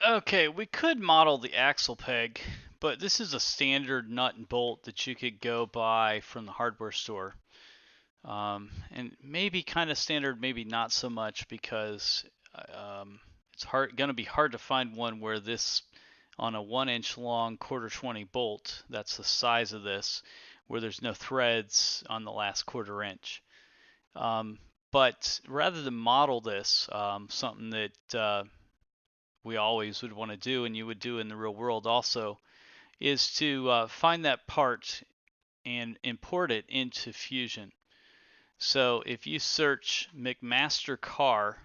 Okay, we could model the axle peg, but this is a standard nut and bolt that you could go buy from the hardware store. And maybe kind of standard, maybe not so much because it's going to be hard to find one where this on a 1 inch long quarter 20 bolt, that's the size of this, where there's no threads on the last quarter inch. Um, but rather than model this, something that we always would want to do, and you would do in the real world also, is to find that part and import it into Fusion. So if you search McMaster Carr,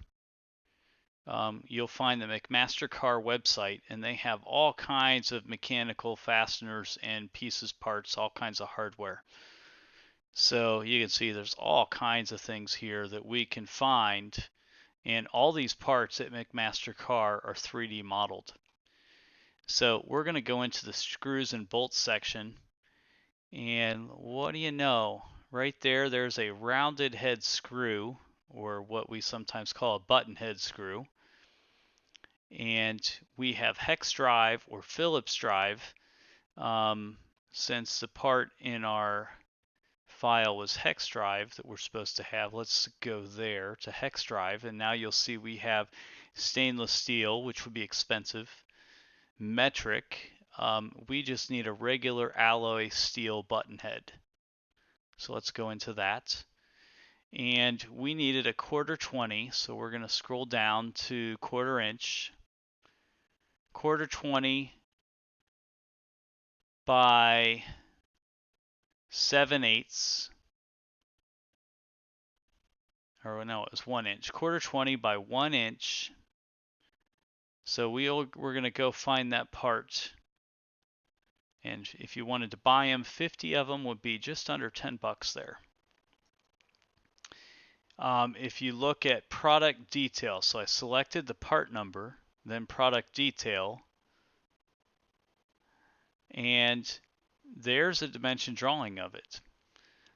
you'll find the McMaster Carr website, and they have all kinds of mechanical fasteners and pieces, parts, all kinds of hardware. So you can see there's all kinds of things here that we can find, and all these parts at McMaster Carr are 3D modeled. So we're going to go into the screws and bolts section, and what do you know? Right there, there's a rounded head screw, or what we sometimes call a button head screw. And we have hex drive or Phillips drive. Since the part in our file was hex drive that we're supposed to have, let's go there to hex drive, and now you'll see we have stainless steel, which would be expensive, metric. We just need a regular alloy steel button head. So let's go into that. And we needed a quarter 20, so we're going to scroll down to quarter inch. Quarter 20 by 7/8, or no, it was 1 inch. Quarter 20 by 1 inch. So we're going to go find that part. And if you wanted to buy them, 50 of them would be just under 10 bucks there. If you look at product detail, so I selected the part number, then product detail, and there's a dimension drawing of it.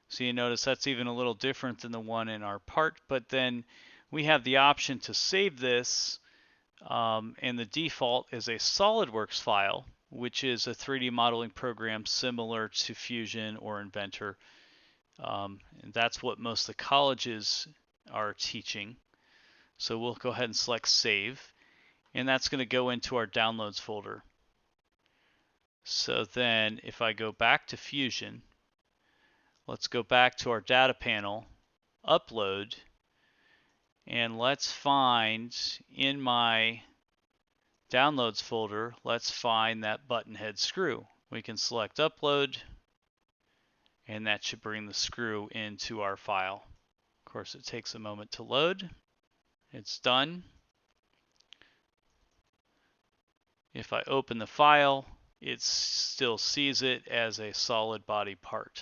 So you notice that's even a little different than the one in our part, but then we have the option to save this, and the default is a SolidWorks file, which is a 3D modeling program similar to Fusion or Inventor. And that's what most of the colleges are teaching. So we'll go ahead and select save, and that's going to go into our downloads folder. So then if I go back to Fusion, let's go back to our data panel, upload, and let's find in my downloads folder, let's find that button head screw. We can select upload, and that should bring the screw into our file. Of course, it takes a moment to load. It's done. If I open the file, it still sees it as a solid body part.